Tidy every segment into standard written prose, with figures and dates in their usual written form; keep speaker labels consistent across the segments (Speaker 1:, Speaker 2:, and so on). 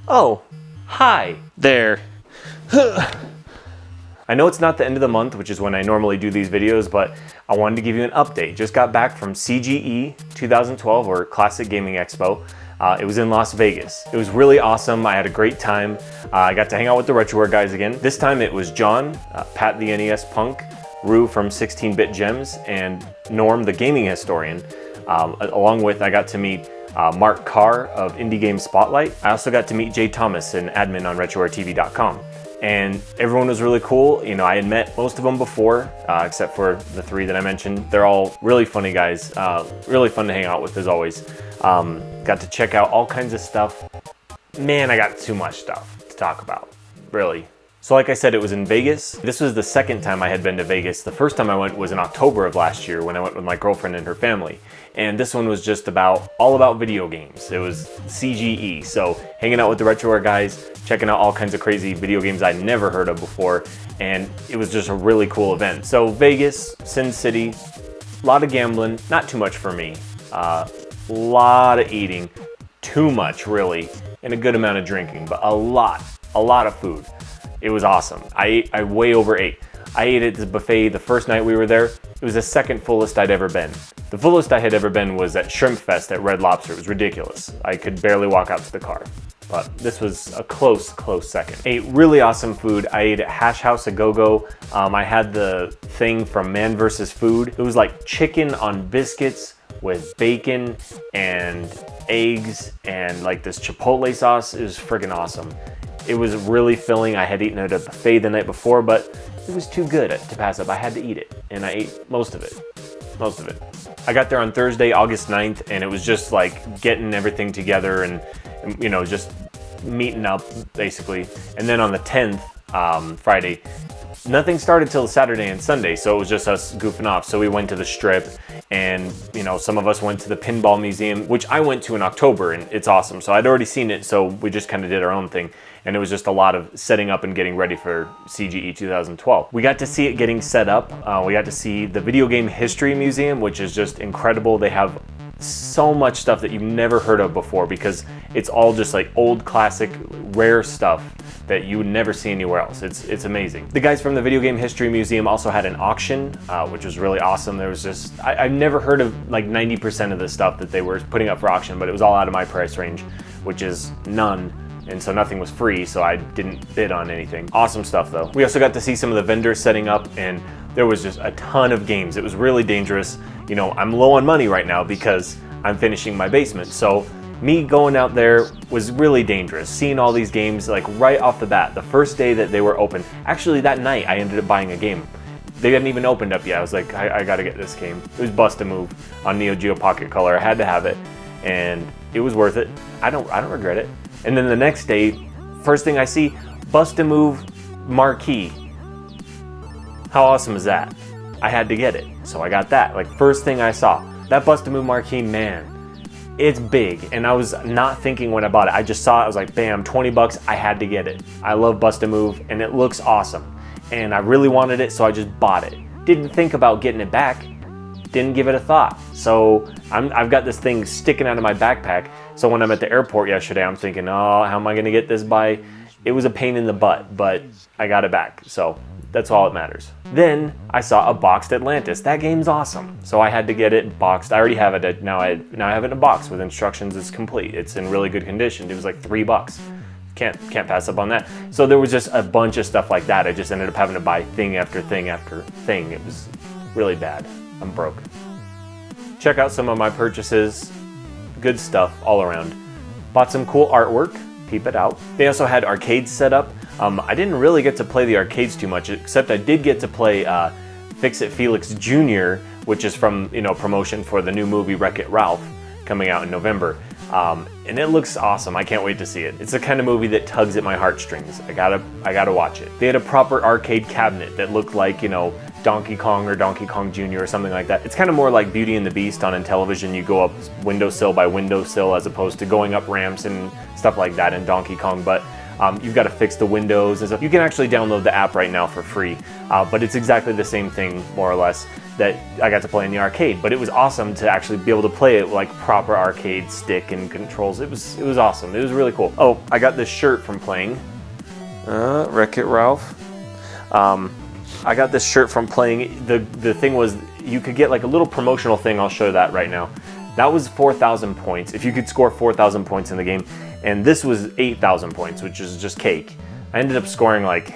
Speaker 1: Oh, hi there. I know it's not the end of the month, which is when I normally do these videos, but I wanted to give you an update. Just got back from CGE 2012, or Classic Gaming Expo. It was in Las Vegas. It was really awesome. I had a great time. I got to hang out with the Retroware guys again. This time it was John, Pat the NES Punk, Rue from 16-Bit Gems, and Norm the Gaming Historian. Along with, I got to meet Mark Carr of Indie Game Spotlight. I also got to meet Jay Thomas, an admin on RetrowareTV.com. And everyone was really cool. You know, I had met most of them before, except for the three that I mentioned. They're all really funny guys, really fun to hang out with as always. Got to check out all kinds of stuff. Man, I got too much stuff to talk about, really. So like I said, it was in Vegas. This was the second time I had been to Vegas. The first time I went was in October of last year when I went with my girlfriend and her family. And this one was just all about video games. It was CGE, so hanging out with the Retroware guys, checking out all kinds of crazy video games I'd never heard of before, and it was just a really cool event. So Vegas, Sin City, a lot of gambling, not too much for me. A lot of eating, too much really, and a good amount of drinking, but a lot of food. It was awesome. I way overate. I ate at the buffet the first night we were there. It was the second fullest I'd ever been. The fullest I had ever been was at Shrimp Fest at Red Lobster. It was ridiculous. I could barely walk out to the car. But this was a close second. Ate really awesome food. I ate at Hash House a Go-Go. I had the thing from Man vs. Food. It was like chicken on biscuits with bacon and eggs and like this chipotle sauce. It was friggin' awesome. It was really filling. I had eaten at a buffet the night before, but it was too good to pass up. I had to eat it, and I ate most of it. I got there on Thursday, August 9th, and it was just like getting everything together and you know, just meeting up basically. And then on the 10th, Friday, nothing started till Saturday and Sunday, so it was just us goofing off. So we went to the Strip, and you know, some of us went to the Pinball Museum, which I went to in October, and it's awesome. So I'd already seen it, so we just kind of did our own thing. And it was just a lot of setting up and getting ready for CGE 2012. We got to see it getting set up. We got to see the Video Game History Museum, which is just incredible. They have so much stuff that you've never heard of before because it's all just like old, classic, rare stuff that you would never see anywhere else. It's amazing. The guys from the Video Game History Museum also had an auction, which was really awesome. There was just, I've never heard of like 90% of the stuff that they were putting up for auction, but it was all out of my price range, which is none. And so nothing was free, so I didn't bid on anything. Awesome stuff though. We also got to see some of the vendors setting up, and there was just a ton of games. It was really dangerous. You know, I'm low on money right now because I'm finishing my basement. So me going out there was really dangerous. Seeing all these games like right off the bat, the first day that they were open. Actually that night I ended up buying a game. They hadn't even opened up yet. I was like, I gotta get this game. It was Bust a Move on Neo Geo Pocket Color. I had to have it, and it was worth it. I don't regret it. And then the next day, first thing I see, Bust a Move marquee. How awesome is that? I had to get it, so I got that. Like first thing I saw, that Bust a Move marquee, man, it's big. And I was not thinking when I bought it. I just saw it, I was like, bam, 20 bucks, I had to get it. I love Bust a Move, and it looks awesome. And I really wanted it, so I just bought it. Didn't think about getting it back. Didn't give it a thought. So I've got this thing sticking out of my backpack. So when I'm at the airport yesterday, I'm thinking, oh, how am I gonna get this by? It was a pain in the butt, but I got it back. So that's all that matters. Then I saw a boxed Atlantis. That game's awesome. So I had to get it boxed. I already have it. Now I have it in a box with instructions. It's complete. It's in really good condition. It was like $3. Can't pass up on that. So there was just a bunch of stuff like that. I just ended up having to buy thing after thing after thing. It was really bad. I'm broke. Check out some of my purchases. Good stuff all around. Bought some cool artwork. Peep it out. They also had arcades set up. I didn't really get to play the arcades too much, except I did get to play Fix-It Felix Jr., which is from, you know, promotion for the new movie Wreck-It Ralph coming out in November. And it looks awesome. I can't wait to see it. It's the kind of movie that tugs at my heartstrings. I gotta watch it. They had a proper arcade cabinet that looked like, you know, Donkey Kong or Donkey Kong Jr. or something like that. It's kind of more like Beauty and the Beast on Intellivision. You go up windowsill by windowsill as opposed to going up ramps and stuff like that in Donkey Kong. But you've got to fix the windows and stuff. You can actually download the app right now for free, but it's exactly the same thing, more or less. that I got to play in the arcade, but it was awesome to actually be able to play it like proper arcade stick and controls. It was awesome. It was really cool. Oh, I got this shirt from playing Wreck-It Ralph. I got this shirt from playing. The thing was, you could get like a little promotional thing. I'll show that right now. That was 4,000 points. If you could score 4,000 points in the game, and this was 8,000 points, which is just cake. I ended up scoring like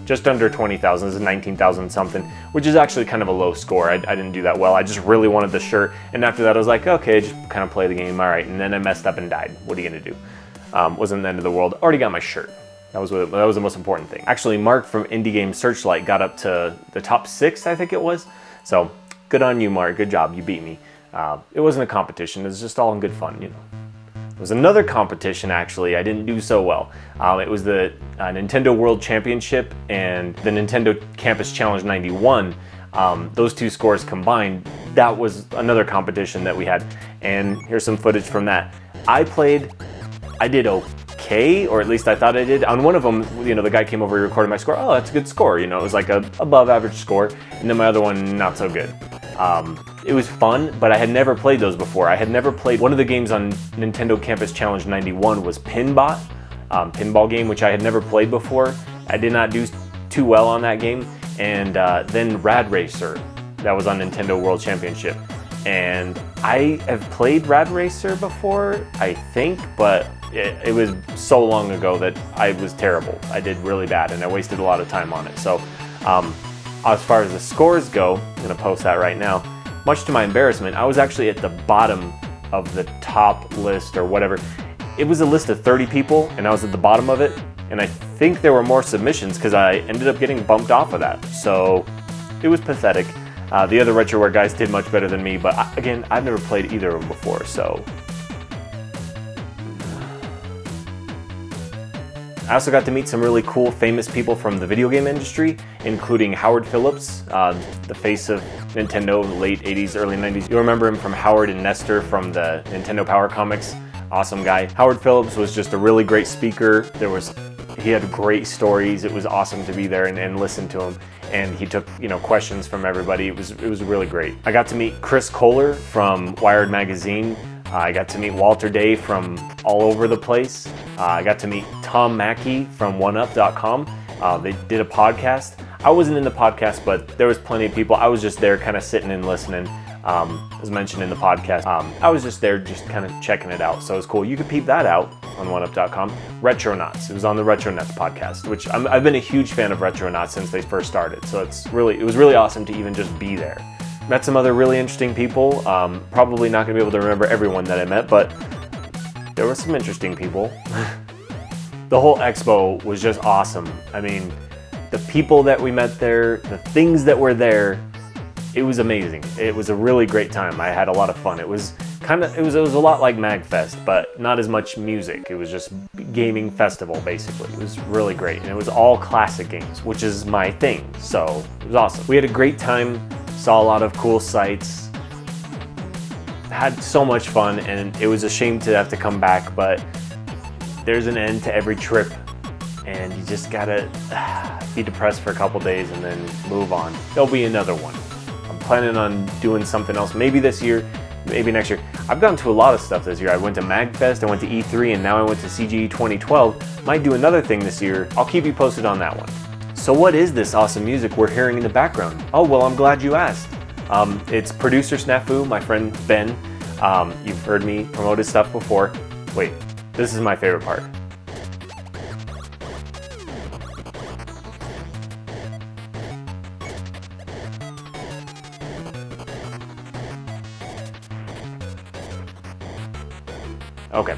Speaker 1: just under 20,000. This is 19,000 something, which is actually kind of a low score. I didn't do that well. I just really wanted the shirt, and after that I was like, okay, just kind of play the game, all right. And then I messed up and died. What are you gonna do? Wasn't the end of the world. Already got my shirt. That was the most important thing. Actually, Mark from Indie Game Searchlight got up to the top 6, I think it was. So good on you, Mark. Good job. You beat me. It wasn't a competition. It was just all in good fun, you know. There was another competition, actually. I didn't do so well. It was the Nintendo World Championship and the Nintendo Campus Challenge 91. Those two scores combined, that was another competition that we had. And here's some footage from that. I did okay, or at least I thought I did. On one of them, you know, the guy came over, he recorded my score. Oh, that's a good score. You know, it was like a above average score. And then my other one, not so good. It was fun, but I had never played those before. I had never played one of the games on Nintendo Campus Challenge 91 was Pinbot, pinball game, which I had never played before. I did not do too well on that game. And then Rad Racer, that was on Nintendo World Championship. And I have played Rad Racer before, I think, but it was so long ago that I was terrible. I did really bad, and I wasted a lot of time on it. So as far as the scores go, I'm gonna post that right now. Much to my embarrassment, I was actually at the bottom of the top list or whatever. It was a list of 30 people, and I was at the bottom of it. And I think there were more submissions because I ended up getting bumped off of that. So it was pathetic. The other Retroware guys did much better than me, but again, I've never played either of them before, so. I also got to meet some really cool, famous people from the video game industry, including Howard Phillips, the face of Nintendo in the late 80s, early 90s. You'll remember him from Howard and Nestor from the Nintendo Power Comics. Awesome guy. Howard Phillips was just a really great speaker. He had great stories. It was awesome to be there and listen to him. And he took, you know, questions from everybody. It was really great. I got to meet Chris Kohler from Wired Magazine. I got to meet Walter Day from all over the place. I got to meet Tom Mackey from OneUp.com. They did a podcast. I wasn't in the podcast, but there was plenty of people. I was just there kind of sitting and listening. As mentioned in the podcast, I was just there just kind of checking it out. So it was cool. You could peep that out on OneUp.com. Retronauts. It was on the Retronauts podcast, which I've been a huge fan of Retronauts since they first started. So it was really awesome to even just be there. Met some other really interesting people. Probably not going to be able to remember everyone that I met, but there were some interesting people. The whole expo was just awesome. I mean, the people that we met there, the things that were there, it was amazing. It was a really great time. I had a lot of fun. It was a lot like MagFest, but not as much music. It was just gaming festival, basically. It was really great. And it was all classic games, which is my thing. So it was awesome. We had a great time, saw a lot of cool sights, had so much fun, and it was a shame to have to come back, but there's an end to every trip, and you just gotta be depressed for a couple days and then move on. There'll be another one. I'm planning on doing something else, maybe this year, maybe next year. I've gone to a lot of stuff this year. I went to MagFest, I went to E3, and now I went to CGE 2012. Might do another thing this year. I'll keep you posted on that one. So what is this awesome music we're hearing in the background? Oh, well, I'm glad you asked. It's producer Snafu, my friend Ben. You've heard me promote his stuff before. Wait, this is my favorite part. Okay.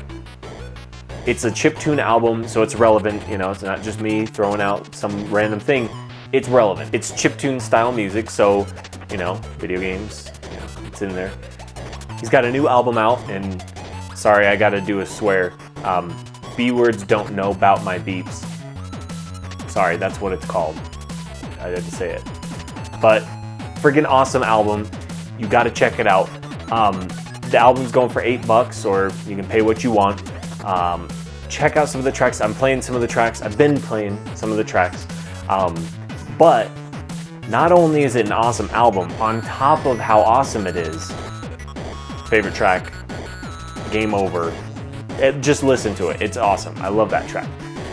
Speaker 1: It's a chiptune album, so it's relevant, you know, it's not just me throwing out some random thing. It's relevant. It's chiptune style music, so, you know, video games, you know, it's in there. He's got a new album out, and sorry, I gotta do a swear. B-words don't know about my beeps. Sorry, that's what it's called. I had to say it. But, friggin' awesome album. You gotta check it out. The album's going for $8, or you can pay what you want. Check out some of the tracks. I'm playing some of the tracks. I've been playing some of the tracks. But not only is it an awesome album, on top of how awesome it is, favorite track, Game Over. Just listen to it, it's awesome. I love that track.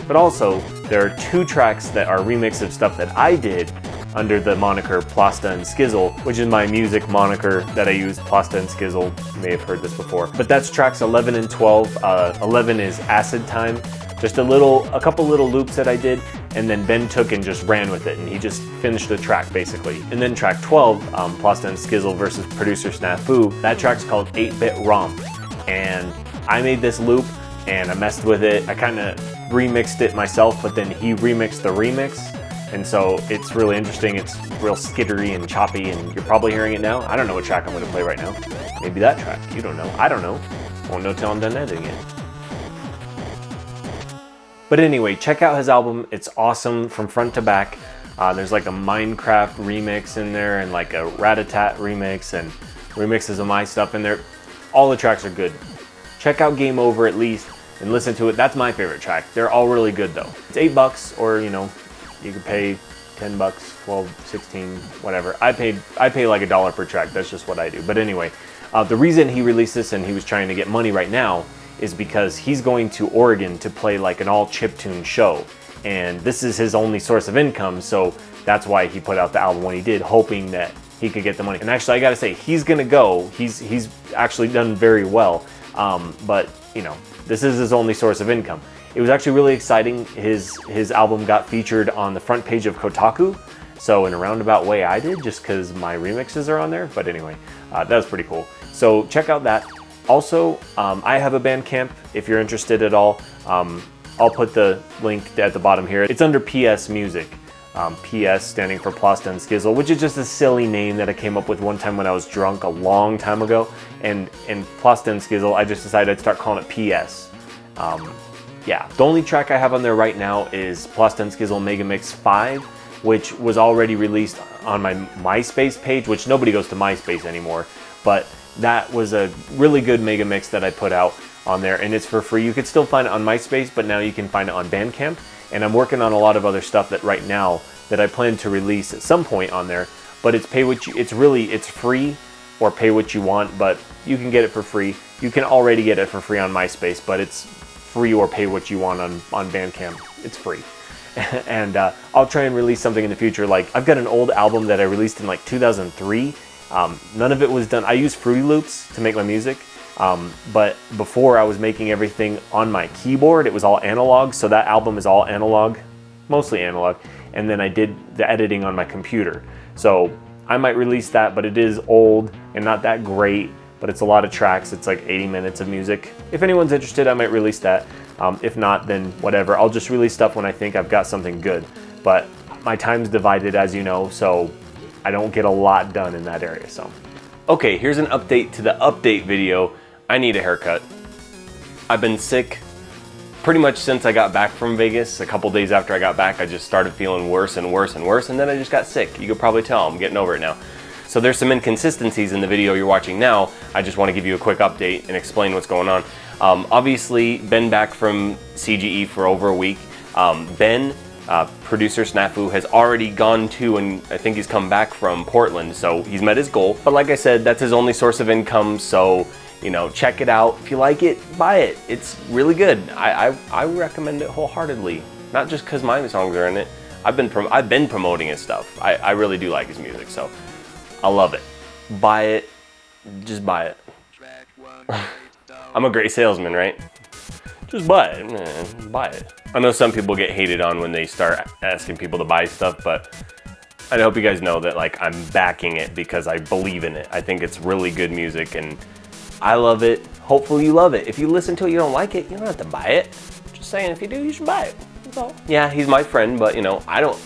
Speaker 1: But also, there are 2 tracks that are remixes of stuff that I did under the moniker Plasta and Skizzle, which is my music moniker that I use, Plasta and Skizzle. You may have heard this before. But that's tracks 11 and 12. 11 is Acid Time, just a couple little loops that I did, and then Ben took and just ran with it, and he just finished the track basically. And then track 12, Plasta and Skizzle versus producer Snafu, that track's called 8-Bit ROM. And I made this loop, and I messed with it. I kind of remixed it myself, but then he remixed the remix. And so it's really interesting. It's real skittery and choppy, and you're probably hearing it now. I don't know what track I'm going to play right now. Maybe that track. You don't know. I don't know. Won't know till I'm done editing it. But anyway, check out his album. It's awesome from front to back. There's like a Minecraft remix in there, and like a Rat-a-tat remix, and remixes of my stuff in there. All the tracks are good. Check out Game Over at least and listen to it. That's my favorite track. They're all really good though. It's $8, or you know, you could pay $10, 12, 16, whatever. I pay like $1 per track. That's just what I do. But anyway, the reason he released this and he was trying to get money right now is because he's going to Oregon to play like an all chiptune show, and this is his only source of income. So that's why he put out the album when he did, hoping that he could get the money. And actually, I gotta say, he's gonna go. He's actually done very well. But you know, this is his only source of income. It was actually really exciting. His album got featured on the front page of Kotaku. So in a roundabout way I did, just because my remixes are on there. But anyway, that was pretty cool. So check out that. Also, I have a Bandcamp if you're interested at all. I'll put the link at the bottom here. It's under PS Music. PS standing for Plasta and Skizzle, which is just a silly name that I came up with one time when I was drunk a long time ago. And Plasta and Skizzle, I just decided I'd start calling it PS. Yeah, the only track I have on there right now is Plasta and Skizzle Megamix 5, which was already released on my MySpace page, which nobody goes to MySpace anymore. But that was a really good Megamix that I put out on there, and it's for free. You could still find it on MySpace, but now you can find it on Bandcamp. And I'm working on a lot of other stuff that right now that I plan to release at some point on there. But it's it's free, or pay what you want, but you can get it for free. You can already get it for free on MySpace, but it's free or pay what you want on Bandcamp. It's free. And I'll try and release something in the future. Like, I've got an old album that I released in like 2003. None of it was done. I use Fruity Loops to make my music. But before, I was making everything on my keyboard. It was all analog, so that album is all analog, mostly analog. And then I did the editing on my computer. So I might release that, but it is old and not that great, but it's a lot of tracks. It's like 80 minutes of music. If anyone's interested, I might release that. If not, then whatever. I'll just release stuff when I think I've got something good. But my time's divided, as you know, so I don't get a lot done in that area. So, okay, here's an update to the update video. I need a haircut. I've been sick pretty much since I got back from Vegas. A couple days after I got back, I just started feeling worse and worse and worse, and then I just got sick. You could probably tell I'm getting over it now. So there's some inconsistencies in the video you're watching now. I just want to give you a quick update and explain what's going on. Obviously, been back from CGE for over a week. Producer Snafu has already gone to, and I think he's come back from Portland, so he's met his goal. But like I said, that's his only source of income, so you know, check it out. If you like it, buy it. It's really good. I recommend it wholeheartedly. Not just because my songs are in it. I've been promoting his stuff. I really do like his music, so I love it. Buy it. Just buy it. I'm a great salesman, right? Just buy it. Man, buy it. I know some people get hated on when they start asking people to buy stuff, but I hope you guys know that like I'm backing it because I believe in it. I think it's really good music and I love it. Hopefully you love it. If you listen to it, you don't like it, you don't have to buy it. Just saying, if you do, you should buy it. That's all. Yeah, he's my friend, but you know, I don't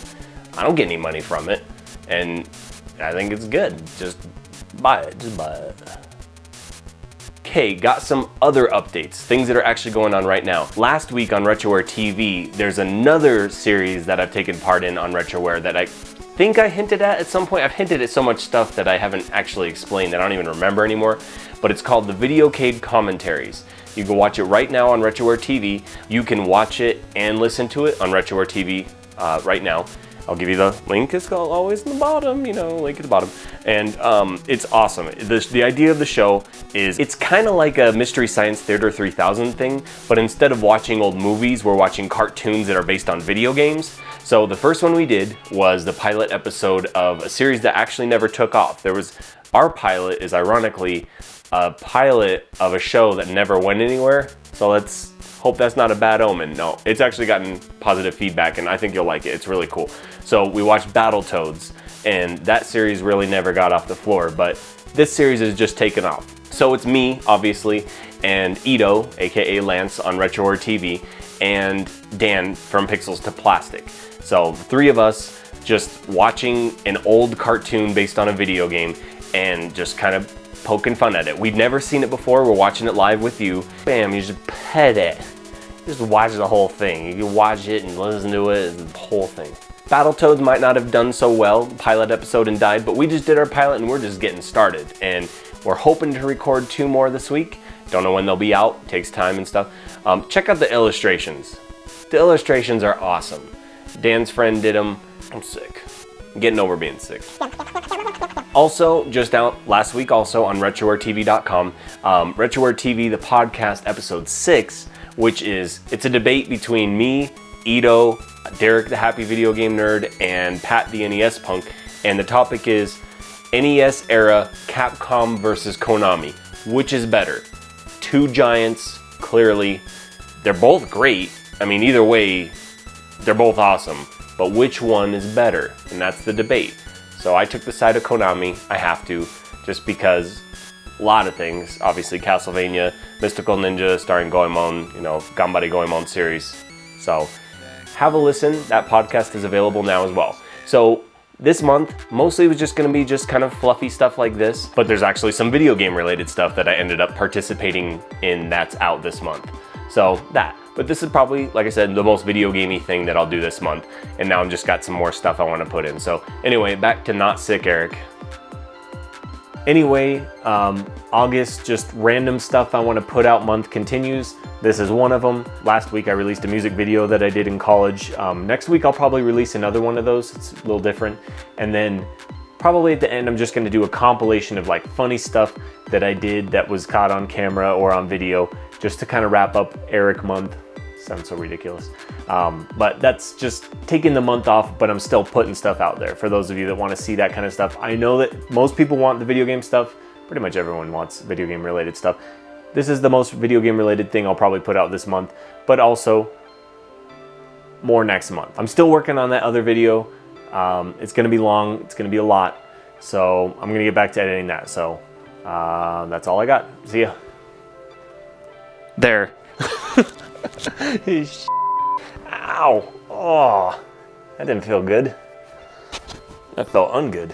Speaker 1: get any money from it, and I think it's good. Just buy it. Just buy it. Okay, got some other updates, things that are actually going on right now. Last week on RetrowareTV, there's another series that I've taken part in on Retroware that I think I hinted at some point. I've hinted at so much stuff that I haven't actually explained that I don't even remember anymore, but it's called the Videocade Commentaries. You can watch it right now on RetrowareTV. You can watch it and listen to it on RetrowareTV right now.
Speaker 2: I'll give you the link. It's always in the bottom, you know, link at the bottom. And it's awesome. The idea of the show is it's kind of like a Mystery Science Theater 3000 thing, but instead of watching old movies, we're watching cartoons that are based on video games. So the first one we did was the pilot episode of a series that actually never took off. Our pilot is ironically a pilot of a show that never went anywhere. So let's hope that's not a bad omen. No, it's actually gotten positive feedback and I think you'll like it. It's really cool. So we watched Battletoads and that series really never got off the floor, but this series has just taken off. So it's me, obviously, and Ito, aka Lance on RetrowareTV, and Dan from Pixels to Plastic. So the three of us just watching an old cartoon based on a video game and just kind of poking fun at it. We've never seen it before. We're watching it live with you. Bam, you just pet it. Just watch the whole thing. You can watch it and listen to it, the whole thing. Battletoads might not have done so well, pilot episode and died, but we just did our pilot and we're just getting started. And we're hoping to record 2 more this week. Don't know when they'll be out, takes time and stuff. Check out the illustrations. The illustrations are awesome. Dan's friend did them. I'm sick. I'm getting over being sick. Also, just out last week also on RetrowareTV.com, RetrowareTV, the podcast, episode 6, which it's a debate between me, Ito, Derek the Happy Video Game Nerd, and Pat the NES Punk, and the topic is NES era Capcom versus Konami. Which is better? 2 giants, clearly. They're both great. I mean, either way, they're both awesome. But which one is better? And that's the debate. So I took the side of Konami. I have to, just because a lot of things. Obviously, Castlevania, Mystical Ninja, starring Goemon, you know, Ganbare Goemon series. So have a listen. That podcast is available now as well. So this month, mostly was just going to be just kind of fluffy stuff like this, but there's actually some video game related stuff that I ended up participating in that's out this month. So that. But this is probably, like I said, the most video gamey thing that I'll do this month. And now I've just got some more stuff I want to put in. So anyway, back to Not Sick Eric. Anyway, August, just random stuff I want to put out month continues. This is one of them. Last week I released a music video that I did in college. Next week I'll probably release another one of those. It's a little different. And then probably at the end I'm just going to do a compilation of like funny stuff that I did that was caught on camera or on video, just to kind of wrap up Eric month. Sounds so ridiculous. But that's just taking the month off, but I'm still putting stuff out there for those of you that want to see that kind of stuff. I know that most people want the video game stuff. Pretty much everyone wants video game related stuff. This is the most video game related thing I'll probably put out this month, but also more next month. I'm still working on that other video. It's going to be long. It's going to be a lot. So I'm going to get back to editing that. So that's all I got. See ya. There. Ow. Oh, that didn't feel good. That felt ungood.